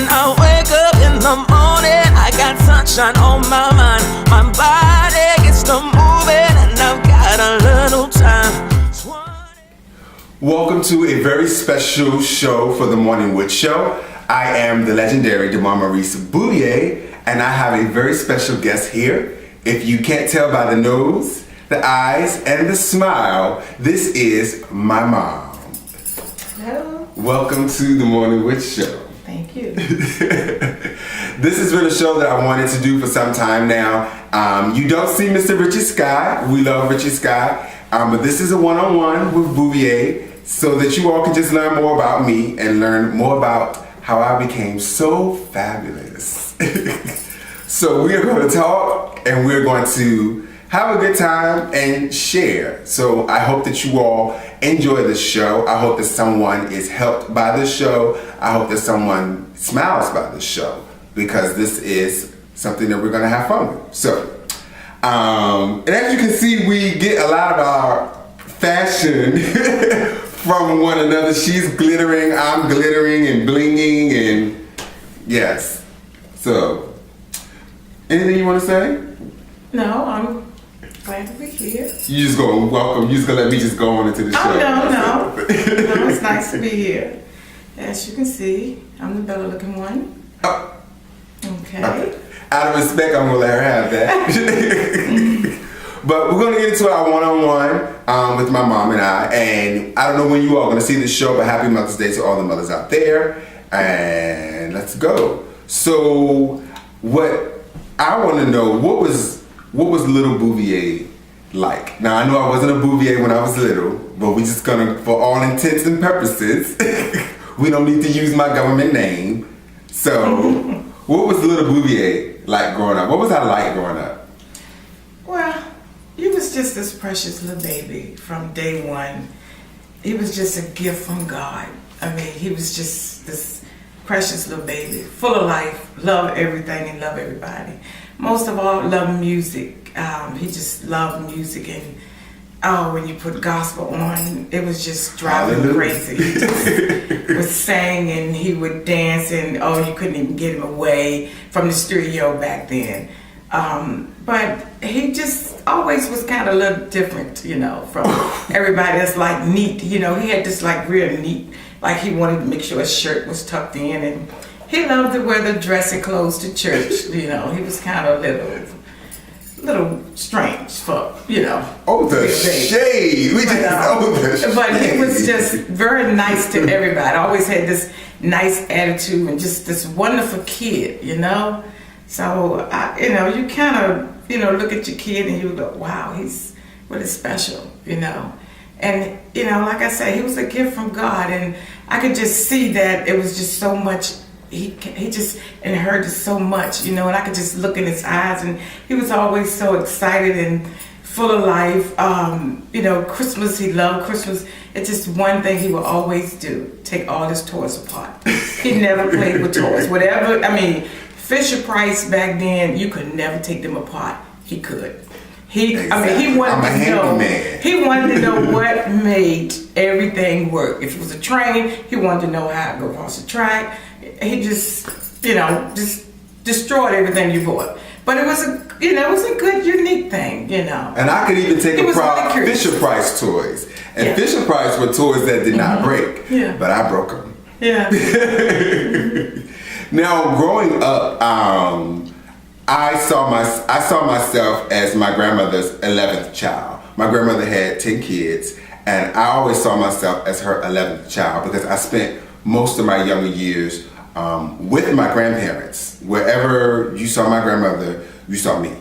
When I wake up in the morning, I got sunshine on my mind. My body gets to moving, and I've got a little time. Welcome to a very special show for the Morning Wood Show. I am the legendary Maurice Bouvier, and I have a very special guest here. If you can't tell by the nose, the eyes, and the smile, this is my mom. Hello. Welcome to the Morning Wood Show. Thank you. This has been a show that I wanted to do for some time now. You don't see Mr. Richard Sky. We love Richard Sky. But this is a one-on-one with Bouvier, so that you all can just learn more about me and learn more about how I became so fabulous. So we are going to talk and we're going to have a good time and share. So I hope that you all enjoy the show. I hope that someone is helped by the show. I hope that someone smiles by the show, because this is something that we're going to have fun with. So, and as you can see, we get a lot of our fashion from one another. She's glittering, I'm glittering and blinging, and yes. So, anything you want to say? No, I'm glad to be here. You just gonna welcome, you just gonna let me just go on into the show? Oh, no. No, it's nice to be here. As you can see, I'm the better looking one. Oh. Okay. Out of respect, I'm gonna let her have that. But we're gonna get into our one-on-one with my mom and I. And I don't know when you all are gonna see this show, but happy Mother's Day to all the mothers out there. And let's go. So, what I want to know, what was little Bouvier like? Now I know I wasn't a Bouvier when I was little, but we're just gonna, for all intents and purposes, we don't need to use my government name. So, what was little Bouvier like growing up? What was I like growing up? Well, he was just this precious little baby from day one. He was just a gift from God. I mean, he was just this precious little baby, full of life, love everything and love everybody. Most of all, love music. He just loved music, and when you put gospel on, it was just driving him crazy. He just would sing and he would dance, and you couldn't even get him away from the studio back then. But he just always was kind of a little different, from everybody that's like neat. He had this like real neat, like he wanted to make sure his shirt was tucked in, and he loved to wear the dressy clothes to church. He was kind of little strange for, Oh, the shade. But he was just very nice to everybody. Always had this nice attitude and just this wonderful kid, So, you kind of, look at your kid and you go, wow, he's really special, And, like I said, he was a gift from God, and I could just see that it was just so much. He just inherited so much, and I could just look in his eyes, and he was always so excited and full of life. Christmas, he loved Christmas. It's just one thing he would always do: take all his toys apart. He never played with toys. Fisher Price back then, you could never take them apart. He could. He wanted to know what made everything work. If it was a train, he wanted to know how to go across the track. He just destroyed everything you bought. But it was a good, unique thing, And I could even take Fisher Price toys. And yeah. Fisher Price were toys that did not break. Yeah. But I broke them. Yeah. Now, growing up, I saw myself as my grandmother's 11th child. My grandmother had 10 kids, and I always saw myself as her 11th child, because I spent most of my younger years with my grandparents. Wherever you saw my grandmother, you saw me.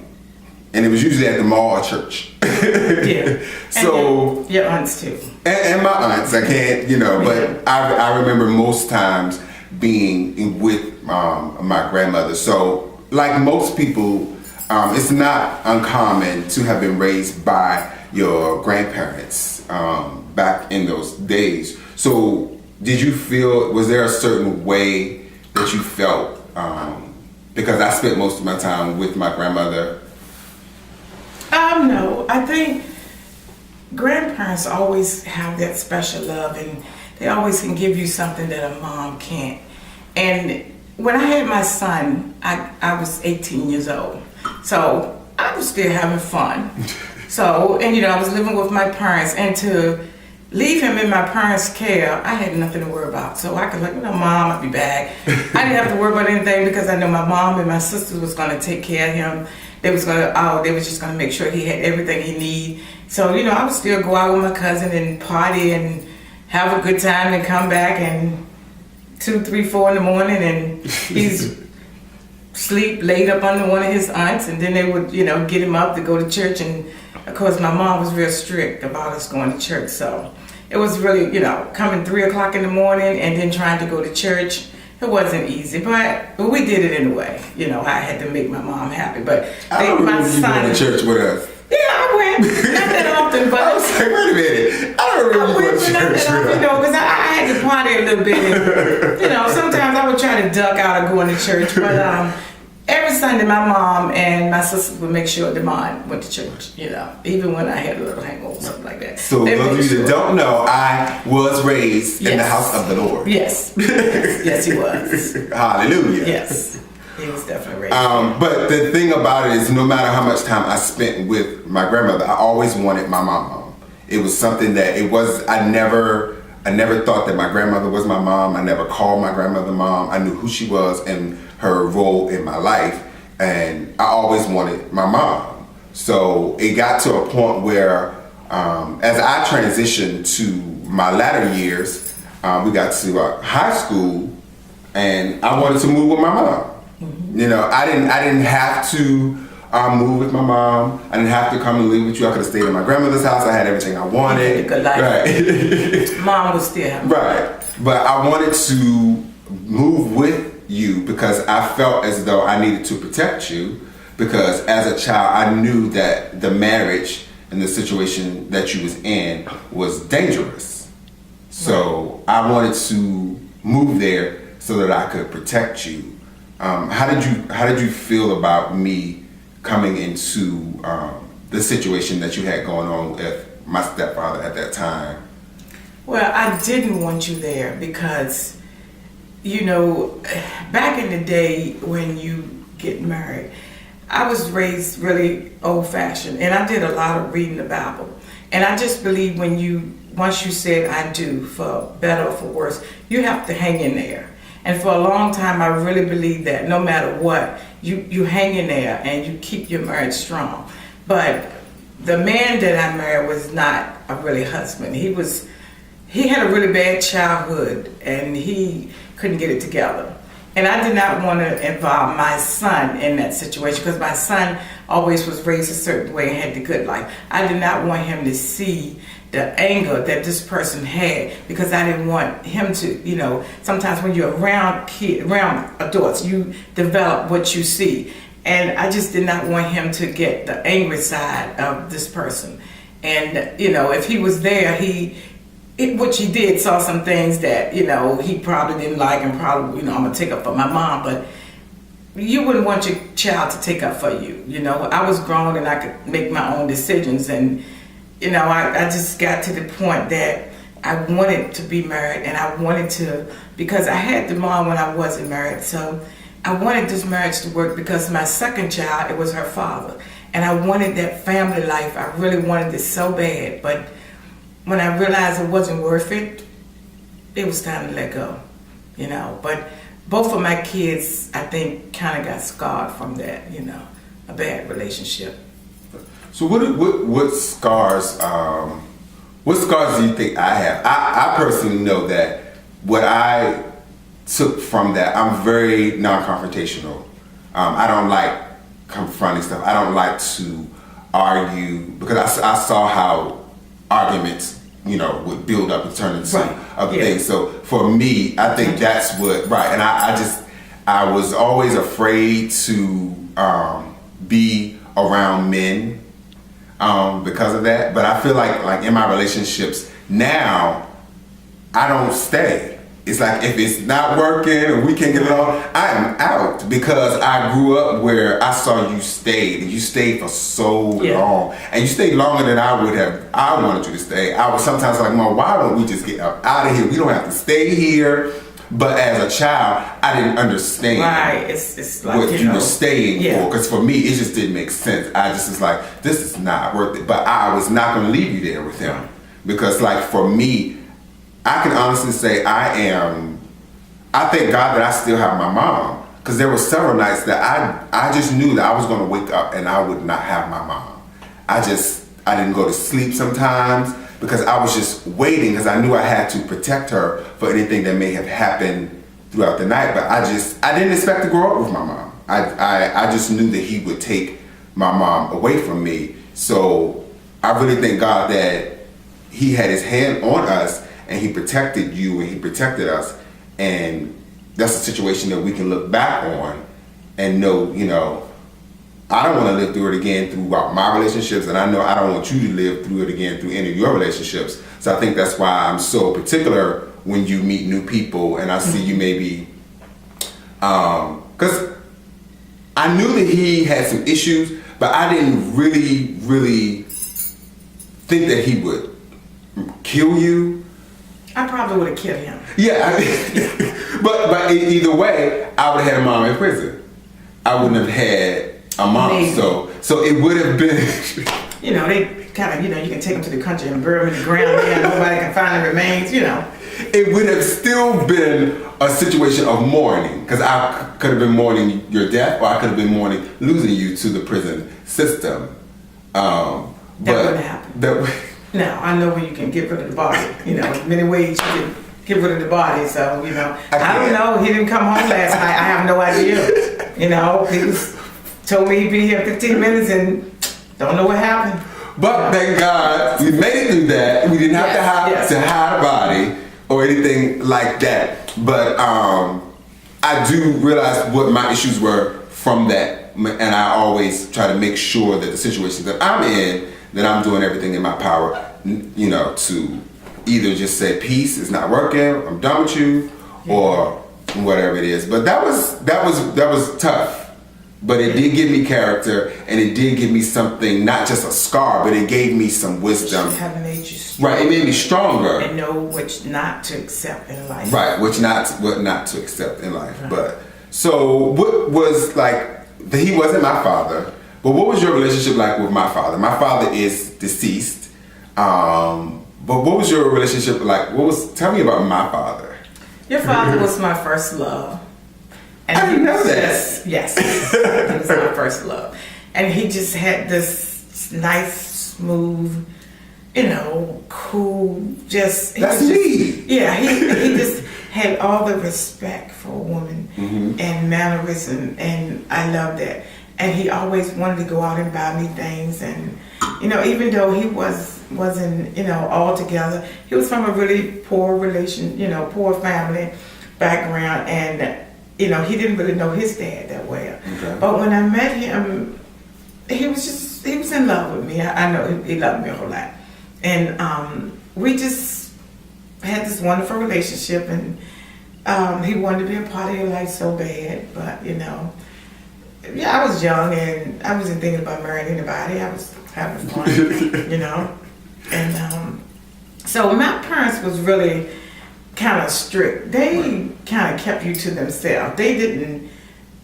And it was usually at the mall or church. Yeah. So and your aunts too. And my aunts, I can't, but I remember most times being with my grandmother. So like most people, it's not uncommon to have been raised by your grandparents back in those days. So was there a certain way that you felt, because I spent most of my time with my grandmother? No, I think grandparents always have that special love, and they always can give you something that a mom can't. And when I had my son, I was 18 years old. So I was still having fun. So, and I was living with my parents, and to leave him in my parents' care, I had nothing to worry about. So I could Mom, I'll be back. I didn't have to worry about anything because I know my mom and my sisters was going to take care of him. They was just going to make sure he had everything he need. So, I would still go out with my cousin and party and have a good time and come back and 2, 3, 4 in the morning, and he's sleep laid up under one of his aunts, and then they would, get him up to go to church. And of course, my mom was real strict about us going to church, so it was really, coming 3 o'clock in the morning and then trying to go to church. It wasn't easy, but we did it anyway. I had to make my mom happy. But I don't remember you going to church with us. Yeah, I went. Not that often, but I was like, wait a minute. I don't remember you going to church with us. Because I had to party a little bit. And, sometimes I would try to duck out of going to church. But every Sunday, my mom and my sisters would make sure that mine went to church. Even when I had a little hangover, something like that. So those of you that don't know, I was raised in the house of the Lord. Yes. Yes, he was. Hallelujah. Yes. He was definitely raised. But the thing about it is, no matter how much time I spent with my grandmother, I always wanted my mom home. It was something that I never thought that my grandmother was my mom. I never called my grandmother mom. I knew who she was and her role in my life, and I always wanted my mom. So it got to a point where, as I transitioned to my latter years, we got to high school, and I wanted to move with my mom. Mm-hmm. I didn't have to move with my mom. I didn't have to come and live with you. I could have stayed at my grandmother's house. I had everything I wanted. You had a good life. Right. Mom was still having right. But I wanted to move with you because I felt as though I needed to protect you, because as a child I knew that the marriage and the situation that you was in was dangerous. So I wanted to move there so that I could protect you. How did you feel about me coming into the situation that you had going on with my stepfather at that time? Well, I didn't want you there because back in the day when you get married, I was raised really old-fashioned, and I did a lot of reading the Bible. And I just believe once you said I do, for better or for worse, you have to hang in there. And for a long time, I really believed that no matter what, you hang in there and you keep your marriage strong. But the man that I married was not a really husband. He had a really bad childhood, and he couldn't get it together. And I did not want to involve my son in that situation because my son always was raised a certain way and had the good life. I did not want him to see the anger that this person had, because I didn't want him to, sometimes when you're around adults, you develop what you see. And I just did not want him to get the angry side of this person. And, if he was there, which he did, saw some things that, he probably didn't like, and probably, I'm going to take up for my mom, but you wouldn't want your child to take up for you. I was grown and I could make my own decisions, and, I just got to the point that I wanted to be married, and I wanted to, because I had the mom when I wasn't married, so I wanted this marriage to work because my second child, it was her father, and I wanted that family life. I really wanted it so bad, but when I realized it wasn't worth it, it was time to let go, But both of my kids, I think, kind of got scarred from that, a bad relationship. So what scars? What scars do you think I have? I personally know that what I took from that, I'm very non-confrontational. I don't like confronting stuff. I don't like to argue, because I saw how arguments, would build up and turn into other things. So for me, I think that's what, and I was always afraid to be around men because of that. But I feel like in my relationships now, I don't stay. It's like, if it's not working or we can't get along, I am out, because I grew up where I saw you stayed, and you stayed for so long, and you stayed longer than I wanted you to stay. I was sometimes like, Mom, why don't we just get out of here? We don't have to stay here. But as a child, I didn't understand Right. It's like, what you were staying yeah. for. Because for me, it just didn't make sense. I just was like, this is not worth it. But I was not going to leave you there with him. Because like for me, I can honestly say I thank God that I still have my mom. Because there were several nights that I just knew that I was going to wake up and I would not have my mom. I didn't go to sleep sometimes because I was just waiting because I knew I had to protect her for anything that may have happened throughout the night. But I didn't expect to grow up with my mom. I just knew that he would take my mom away from me. So I really thank God that he had his hand on us and he protected you and he protected us. And that's a situation that we can look back on and know, you know, I don't want to live through it again throughout my relationships, and I know I don't want you to live through it again through any of your relationships. So I think that's why I'm so particular when you meet new people and I see you maybe, because I knew that he had some issues, but I didn't really think that he would kill you. I probably would have killed him. Yeah, but either way, I would have had a mom in prison. I wouldn't have had a mom, Maybe. so it would have been. You know, they kind of, you know, you can take them to the country and bury them in the ground. Yeah, nobody can find the remains. You know, It would have still been a situation of mourning, because I could have been mourning your death, or I could have been mourning losing you to the prison system. That wouldn't happen. Now, I know where you can get rid of the body. You know, many ways you can get rid of the body. So, you know, I don't know. He didn't come home last night. I have no idea. You know, he told me he'd be here 15 minutes and don't know what happened. But thank God we made it through that. We didn't have to hide a body or anything like that. But I do realize what my issues were from that, and I always try to make sure that the situations that I'm in, that I'm doing everything in my power, you know, to either just say peace, it's not working, I'm done with you, or whatever it is. But that was tough. But it did give me character, and it did give me something, not just a scar, but it gave me some wisdom. Having made you right, it made me stronger. And know which not to accept in life. Right, what not to accept in life. Right. But so what was like? He wasn't my father. But what was your relationship like with my father? My father is deceased. But what was your relationship like? Tell me about my father. Your father was my first love. And I didn't know that. Yes, he was my first love. And he just had this nice, smooth, you know, cool, just... That's me. Yeah, he just had all the respect for a woman and mannerism, and I love that. And he always wanted to go out and buy me things, and you know, even though he wasn't, you know, all together, he was from a really poor poor family background, and you know, he didn't really know his dad that well. Okay. But when I met him, he was in love with me. I know he loved me a whole lot, and we just had this wonderful relationship, and he wanted to be a part of your life so bad, but you know. Yeah, I was young and I wasn't thinking about marrying anybody. I was having fun, you know. And so my parents was really kind of strict. They kind of kept you to themselves. They didn't,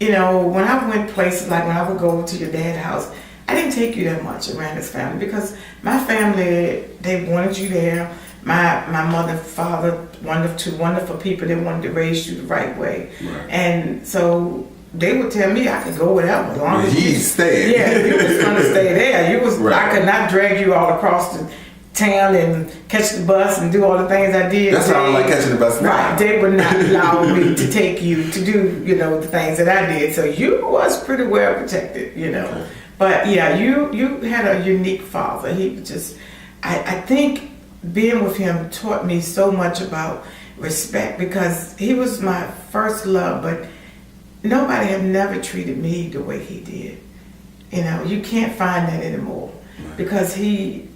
you know, when I went places, like when I would go to your dad's house, I didn't take you that much around his family because my family, they wanted you there. My mother and father, two wonderful people, they wanted to raise you the right way. Right. And so they would tell me I could go whatever, as long as he stayed. Yeah, you was gonna stay there. You was. Right. I could not drag you all across the town and catch the bus and do all the things I did. That's why I don't like catching the bus now. Right, they would not allow me to take you to do, you know, the things that I did. So you was pretty well protected, you know. Okay. But yeah, you had a unique father. He just, I think being with him taught me so much about respect because he was my first love, but nobody had never treated me the way he did. You know, you can't find that anymore because he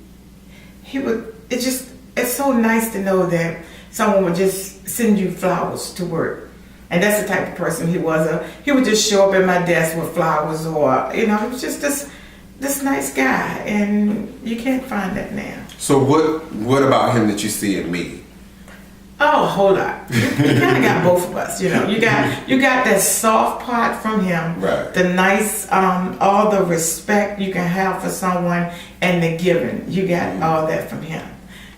would, it's so nice to know that someone would just send you flowers to work. And that's the type of person he was. He would just show up at my desk with flowers or, you know, he was just this nice guy, and you can't find that now. So what about him that you see in me? Oh, a whole lot. You kind of got both of us, you know. You got that soft part from him, right. The nice, all the respect you can have for someone, and the giving. You got all that from him.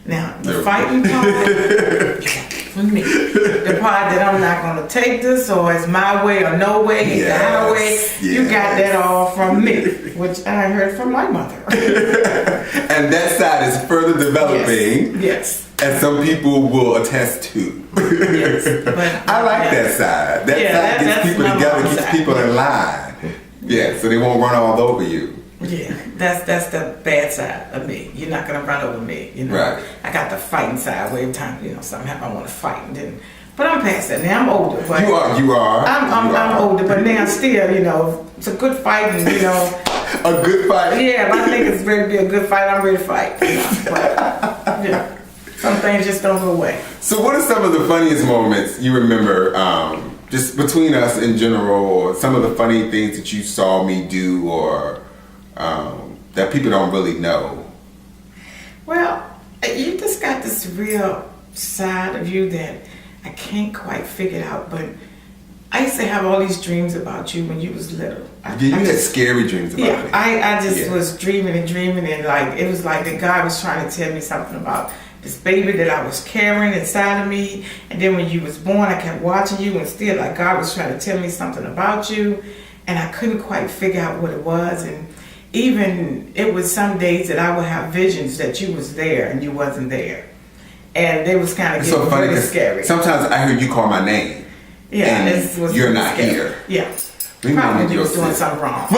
Now, the fighting part, you got it from me. The part that I'm not going to take this, or it's my way or no way, it's the highway, you got that all from me, which I heard from my mother. And that side is further developing. Yes. And some people will attest to. Yes. But, I like that side. That side gets people together, keeps people in line. Yeah, so they won't run all over you. Yeah, that's the bad side of me. You're not gonna run over me, you know. Right. I got the fighting side where every time, you know, something happens, I want to fight, and then. But I'm past that now. I'm older. But you are. I'm older, but now still, you know, it's a good fight, and you know. A good fight. Yeah, if I think it's ready to be a good fight, I'm ready to fight. You know? But yeah, some things just don't go away. So, what are some of the funniest moments you remember, just between us in general, or some of the funny things that you saw me do, or that people don't really know? Well, you just got this real side of you that I can't quite figure it out, but I used to have all these dreams about you when you was little. You had scary dreams about me. I just was dreaming, and like it was like that God was trying to tell me something about this baby that I was carrying inside of me, and then when you was born, I kept watching you, and still like God was trying to tell me something about you, and I couldn't quite figure out what it was. And even it was some days that I would have visions that you was there and you wasn't there, and they was kind of getting really scary. Sometimes I heard you call my name. Yeah, and this was you're not scary. here. Yeah, probably you was doing something wrong.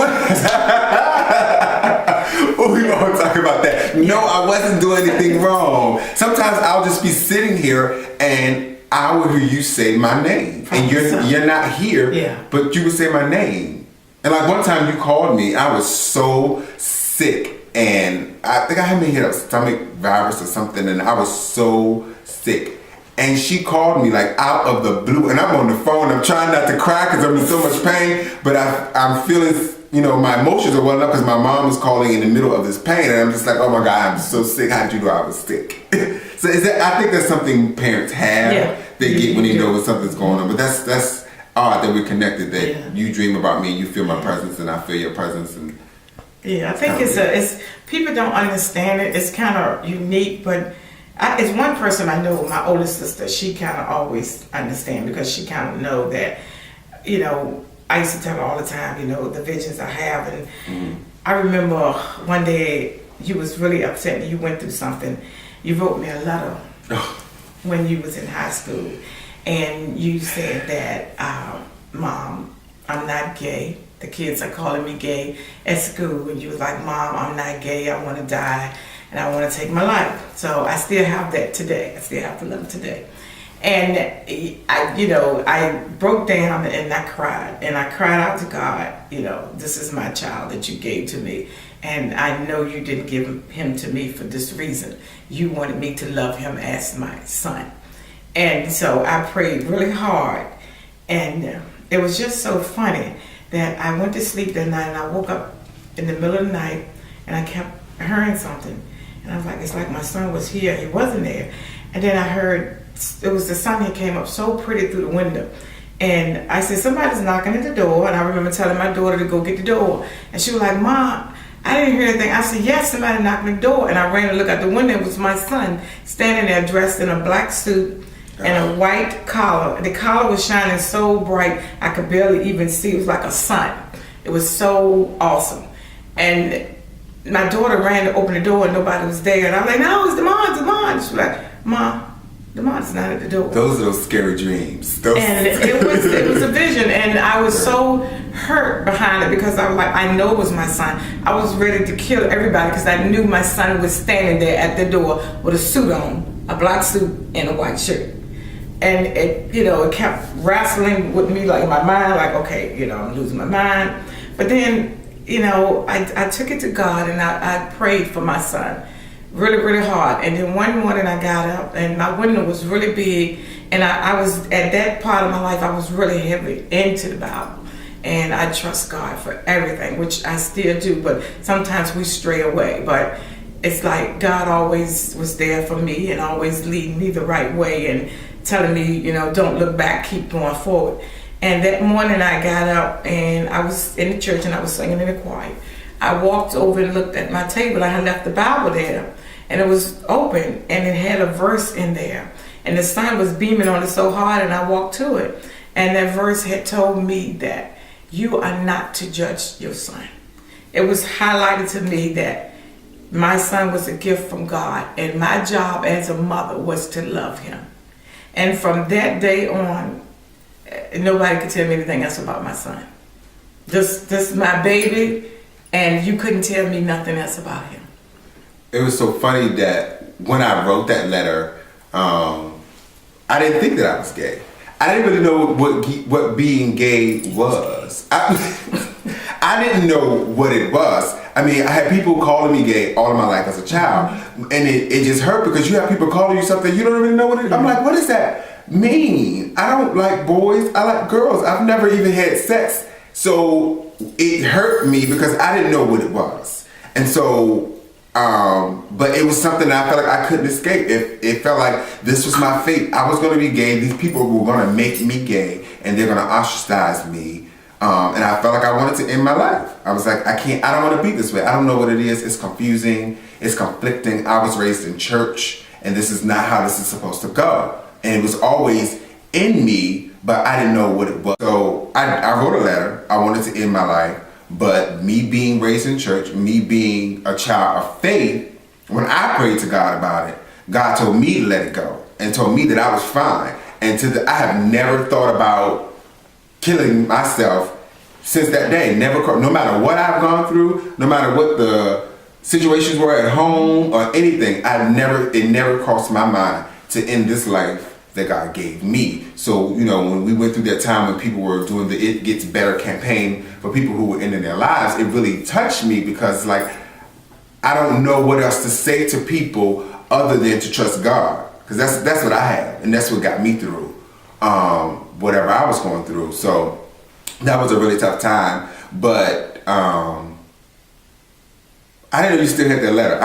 Oh, we won't talk about that. No, I wasn't doing anything wrong. Sometimes I'll just be sitting here and I will hear you say my name, and you're not here. Yeah. But you would say my name. And like one time you called me, I was so sick, and I think I had maybe a stomach virus or something, and I was so sick. And she called me like out of the blue, and I'm on the phone. I'm trying not to cry because I'm in so much pain, but I'm feeling, you know, my emotions are welling up because my mom was calling in the middle of this pain, and I'm just like, oh my God, I'm so sick. How did you know I was sick? So I think that's something parents have. They get when they know when something's going on, but that's odd that we're connected, that you dream about me and you feel my presence and I feel your presence. And I think it's people don't understand it. It's kind of unique, but it's one person I know, my older sister. She kind of always understand because she kind of know that, you know, I used to tell her all the time, you know, the visions I have. And I remember one day you was really upset and you went through something. You wrote me a letter when you was in high school. And you said that, Mom, I'm not gay. The kids are calling me gay at school. And you was like, Mom, I'm not gay. I want to die and I want to take my life. So I still have that today. I still have the letter today. And I broke down and I cried. And I cried out to God, you know, this is my child that you gave to me. And I know you didn't give him to me for this reason. You wanted me to love him as my son. And so I prayed really hard, and it was just so funny that I went to sleep that night and I woke up in the middle of the night and I kept hearing something. And I was like, it's like my son was here, he wasn't there. And then I heard, it was the sun that came up so pretty through the window. And I said, somebody's knocking at the door. And I remember telling my daughter to go get the door. And she was like, Mom, I didn't hear anything. I said, yes, somebody knocked at the door. And I ran to look out the window. It was my son standing there dressed in a black suit and a white collar. The collar was shining so bright I could barely even see. It was like a sun. It was so awesome. And my daughter ran to open the door and nobody was there. And I was like, no, it's Demond. She was like, Mom, Demond's not at the door. Those are those scary dreams. And it was a vision, and I was so hurt behind it because I was like, I know it was my son. I was ready to kill everybody because I knew my son was standing there at the door with a suit on, a black suit and a white shirt. And it kept wrestling with me, like in my mind, like, okay, I'm losing my mind. But then, I took it to God and I prayed for my son really, really hard. And then one morning I got up and my window was really big. And I was, at that part of my life, I was really heavy into the Bible. And I trust God for everything, which I still do. But sometimes we stray away. But it's like God always was there for me and always leading me the right way. And telling me, don't look back, keep going forward. And that morning I got up and I was in the church and I was singing in the choir. I walked over and looked at my table. I had left the Bible there and it was open and it had a verse in there. And the sun was beaming on it so hard and I walked to it. And that verse had told me that you are not to judge your son. It was highlighted to me that my son was a gift from God and my job as a mother was to love him. And from that day on, nobody could tell me anything else about my son. This my baby, and you couldn't tell me nothing else about him. It was so funny that when I wrote that letter, I didn't think that I was gay. I didn't really know what being gay was. I didn't know what it was. I mean, I had people calling me gay all of my life as a child, and it just hurt because you have people calling you something you don't really know what it is. I'm like, what does that mean? I don't like boys. I like girls. I've never even had sex. So it hurt me because I didn't know what it was. And so, but it was something that I felt like I couldn't escape. It felt like this was my fate. I was going to be gay. These people were going to make me gay, and they're going to ostracize me. And I felt like I wanted to end my life. I was like, I don't want to be this way. I don't know what it is. It's confusing. It's conflicting. I was raised in church, and this is not how this is supposed to go. And it was always in me, but I didn't know what it was. So I wrote a letter. I wanted to end my life. But me being raised in church, me being a child of faith, when I prayed to God about it, God told me to let it go and told me that I was fine. And I have never thought about killing myself since that day. Never, no matter what I've gone through, no matter what the situations were at home or anything, it never crossed my mind to end this life that God gave me. So, when we went through that time when people were doing the It Gets Better campaign for people who were ending their lives, it really touched me because I don't know what else to say to people other than to trust God. Because that's what I have, and that's what got me through whatever I was going through. So that was a really tough time, but I didn't know you still had that letter.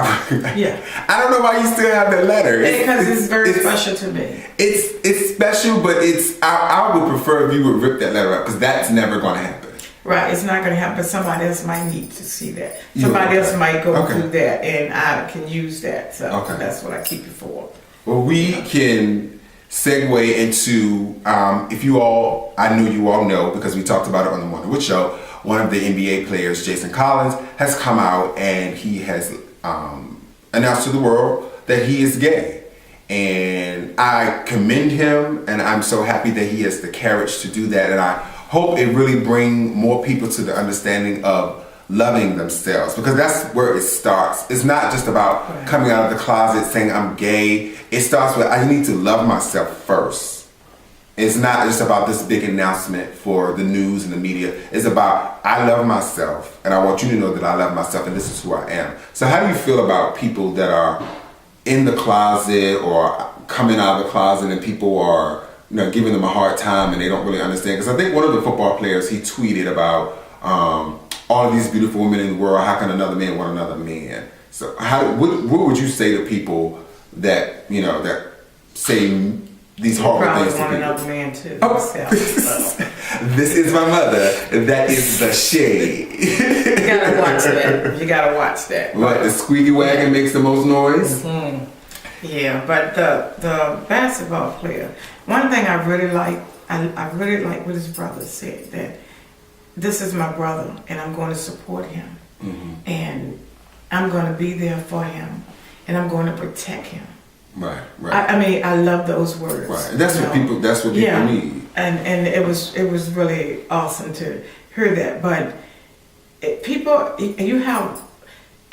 Yeah. I don't know why you still have that letter. Because it's very special to me. It's special, but I would prefer if you would rip that letter up because that's never going to happen. Right, it's not going to happen. Somebody else might need to see that. Somebody else might go through that, and I can use that. So that's what I keep it for. Well, we can segue into, I know you all know because we talked about it on the Morning Wood Show, one of the NBA players, Jason Collins, has come out and he has announced to the world that he is gay. And I commend him, and I'm so happy that he has the courage to do that. And I hope it really brings more people to the understanding of loving themselves, because that's where it starts. It's not just about coming out of the closet saying I'm gay. It starts with I need to love myself first. It's not just about this big announcement for the news and the media. It's about I love myself, and I want you to know that I love myself, and this is who I am. So how do you feel about people that are in the closet or coming out of the closet and people are giving them a hard time and they don't really understand? Because I think one of the football players, he tweeted about all of these beautiful women in the world, how can another man want another man? So what would you say to people that that say these horrible things to people? Another man too. This is my mother. That is the shade. You gotta watch that. You gotta watch that. What, the squeaky wagon makes the most noise? Mm-hmm. Yeah, but the basketball player, one thing I really like what his brother said, that this is my brother and I'm going to support him. Mm-hmm. And I'm going to be there for him and I'm going to protect him. Right. I mean, I love those words. Right. That's what people need. And it was really awesome to hear that. But you have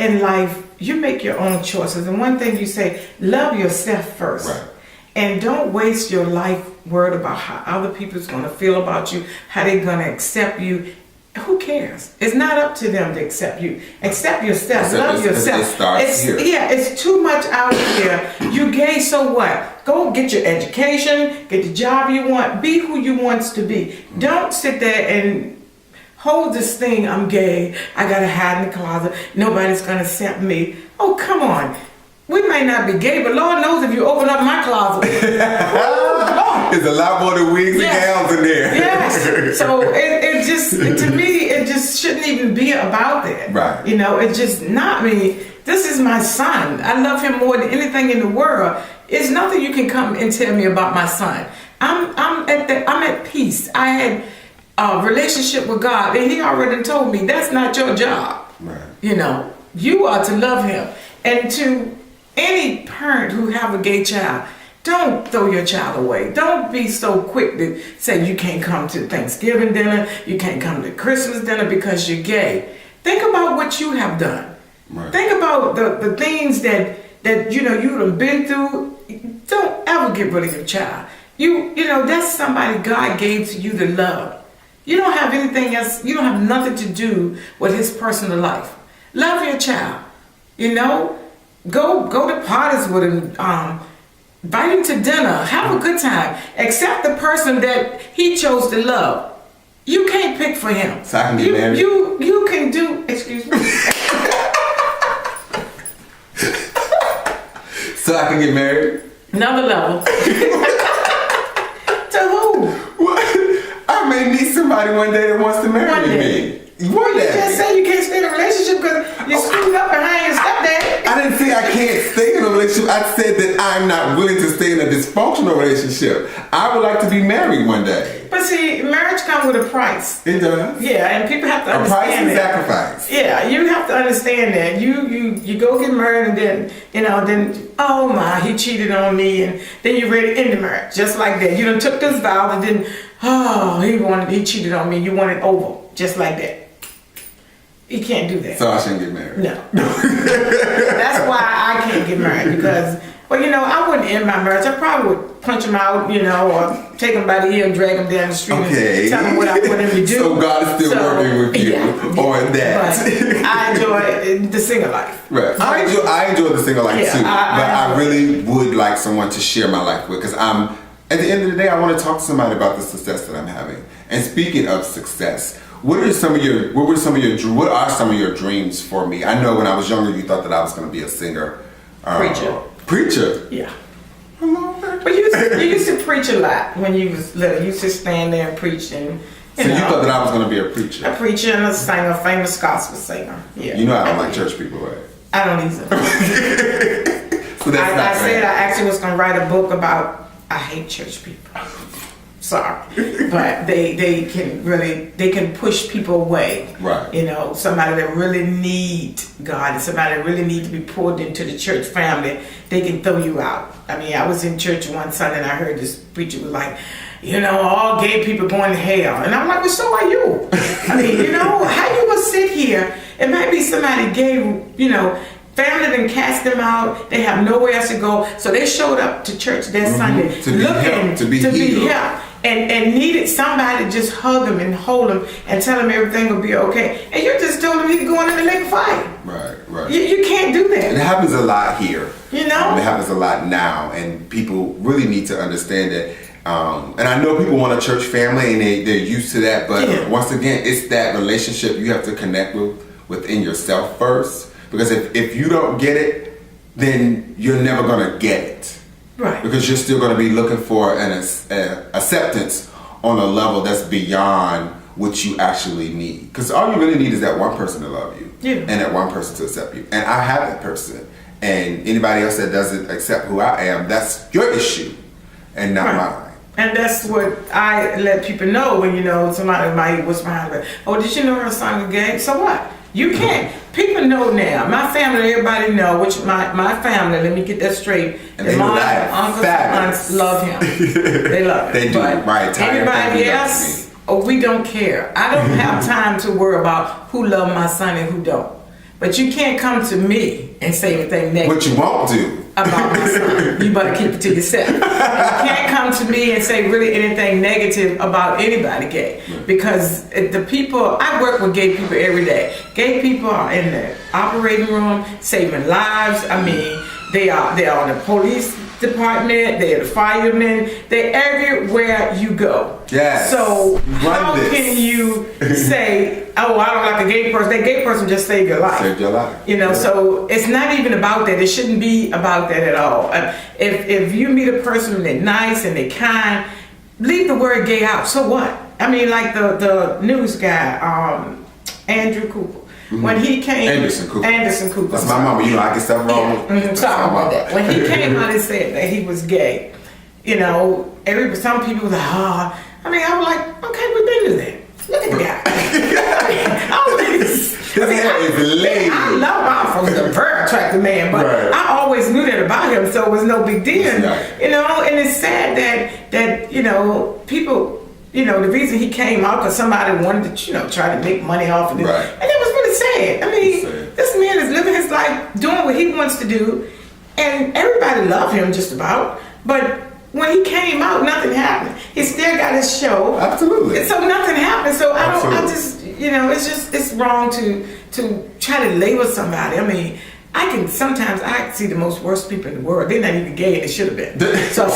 in life, you make your own choices. And one thing you say, love yourself first. Right. And don't waste your life worried about how other people's going to feel about you, how they're going to accept you. Who cares? It's not up to them to accept you. Accept yourself. Love yourself. It starts here. Yeah, it's too much out there. You gay, so what? Go get your education, get the job you want, be who you want to be. Mm-hmm. Don't sit there and hold this thing, I'm gay, I gotta hide in the closet, nobody's gonna accept me. Oh, come on. We may not be gay, but Lord knows if you open up my closet, There's a lot more than wigs and gowns in there. Yes. So it just, to me, it just shouldn't even be about that. Right. You know, it just not me. This is my son. I love him more than anything in the world. It's nothing you can come and tell me about my son. I'm at peace. I had a relationship with God, and He already told me that's not your job. Right. You know, you are to love him. And to any parent who have a gay child, don't throw your child away. Don't be so quick to say you can't come to Thanksgiving dinner, you can't come to Christmas dinner because you're gay. Think about what you have done. Right. Think about the things that you know you have been through. Don't ever get rid of your child. You know that's somebody God gave to you to love. You don't have anything else. You don't have nothing to do with his personal life. Love your child. You know, go to parties with him. Invite him to dinner. Have a good time. Accept the person that he chose to love. You can't pick for him. So I can get married? You can do. Excuse me. So I can get married? Another level. To who? What? I may meet somebody one day that wants to marry me. One You day. just said you can't stay in a relationship because you screwed up behind your stepdad. I didn't say I can't stay in a relationship. I said that I'm not willing to stay in a dysfunctional relationship. I would like to be married one day. But see, marriage comes with a price. It does. Yeah, and people have to A price understand and that. sacrifice. Yeah, you have to understand that. You go get married and then oh my, he cheated on me, and then you're ready to end the marriage just like that. You done took this vow and then he cheated on me. You want it over just like that. You can't do that. So I shouldn't get married. No. That's why I can't get married because, well, I wouldn't end my marriage. I probably would punch him out, or take him by the ear and drag him down the street and tell him what I want him to do. So God is still working with you on that. But I enjoy the single life. Right. I enjoy the single life too. But I really would like someone to share my life with because at the end of the day, I want to talk to somebody about the success that I'm having. And speaking of success, what are some of your dreams for me? I know when I was younger, you thought that I was going to be a singer. Preacher? Yeah. But you used to preach a lot when you was little. You used to stand there and preach and you thought that I was going to be a preacher? A preacher and a singer, a famous gospel singer. Yeah. You know I don't like church people, right? I don't either. So that's not I said I actually was going to write a book about I hate church people. Sorry, but they can push people away. Right. Somebody that really need God and somebody that really need to be pulled into the church family, they can throw you out. I mean, I was in church one Sunday and I heard this preacher was like, all gay people going to hell, and I'm like, well, so are you. I mean, how you will sit here? It might be somebody gay, family done cast them out. They have nowhere else to go, so they showed up to church that Sunday looking to be helped. And needed somebody to just hug him and hold him and tell him everything will be okay. And you just told him he could go in and make a fight. Right. You can't do that. It happens a lot here. It happens a lot now, and people really need to understand that. And I know people want a church family and they're used to that, but once again, it's that relationship you have to connect within yourself first. Because if you don't get it, then you're never gonna get it. Right. Because you're still going to be looking for an acceptance on a level that's beyond what you actually need. Because all you really need is that one person to love you. Yeah. And that one person to accept you. And I have that person. And anybody else that doesn't accept who I am, that's your issue and not mine. And that's what I let people know when, somebody might whisper behind me, oh, did you know her son was gay? So what? You can't. People know now. My family, everybody know, which my family, let me get that straight. And mom, uncles, and aunts love him. They love him. They do. But anybody else, we don't care. I don't have time to worry about who love my son and who don't. But you can't come to me and say anything negative. What you won't do. About my son. You better keep it to yourself. You can't come to me and say really anything negative about anybody gay. Because the people, I work with gay people every day. Gay people are in the operating room saving lives. I mean, They are in the police department, they're the firemen, they're everywhere you go. Yes. So how can you say, oh, I don't like a gay person? That gay person just saved your life. Saved your life. You know, so it's not even about that. It shouldn't be about that at all. If you meet a person and they're nice and they're kind, leave the word gay out. So what? I mean, like the news guy, Andrew Cooper. When he came, Anderson Cooper. That's my mama. You know, I get stuff wrong. Yeah. Sorry about that. When he came out and said that he was gay, you know, some people were like, oh. I mean, I was like, okay, we've been to that. Look at the guy. I love Alphonse, a very attractive man, but I always knew that about him, so it was no big deal. You know, and it's sad that you know, people. You know, the reason he came out because somebody wanted to, you know, try to make money off of it. Right. And it was really sad. I mean, this man is living his life, doing what he wants to do, and everybody loved him just about. But when he came out, nothing happened. He still got his show. Absolutely. So nothing happened. So I just, you know, it's wrong to try to label somebody. I mean, sometimes I see the most worst people in the world. They're not even gay and they should have been. So,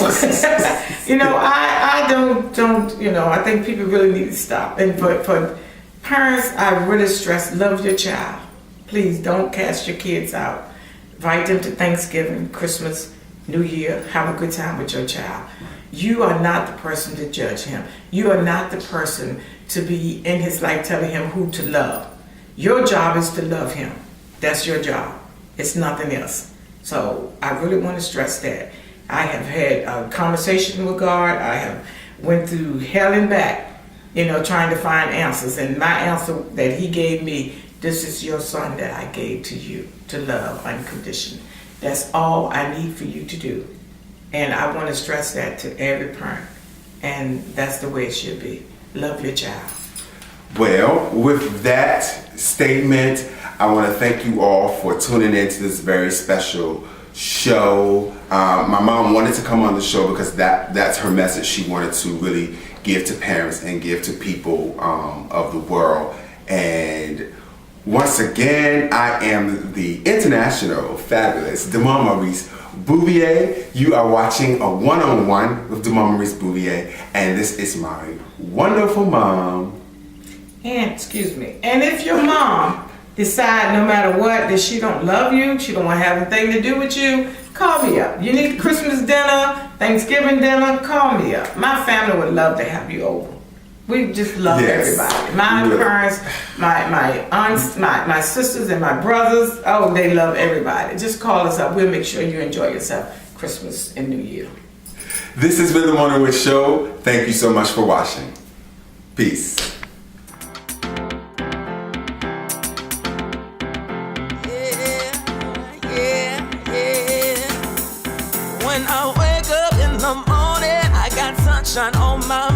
you know, I don't, you know, I think people really need to stop. And for parents, I really stress, love your child. Please don't cast your kids out. Invite them to Thanksgiving, Christmas, New Year. Have a good time with your child. You are not the person to judge him. You are not the person to be in his life telling him who to love. Your job is to love him. That's your job. It's nothing else. So I really want to stress that. I have had a conversation with God. I have went through hell and back, you know, trying to find answers. And my answer that he gave me, this is your son that I gave to you to love unconditionally. That's all I need for you to do. And I want to stress that to every parent. And that's the way it should be. Love your child. Well, with that statement, I want to thank you all for tuning in to this very special show. My mom wanted to come on the show because that's her message. She wanted to really give to parents and give to people of the world. And once again, I am the international fabulous Demar Maurice Bouvier. You are watching a one-on-one with Demar Maurice Bouvier, and this is my wonderful mom. And if your mom decide no matter what that she don't love you, she don't want to have a thing to do with you, call me up. You need Christmas dinner, Thanksgiving dinner, call me up. My family would love to have you over. We just love everybody. My parents, my aunts, my sisters and my brothers, oh, they love everybody. Just call us up. We'll make sure you enjoy yourself Christmas and New Year. This has been the Morning With Show. Thank you so much for watching. Peace. When I wake up in the morning, I got sunshine on my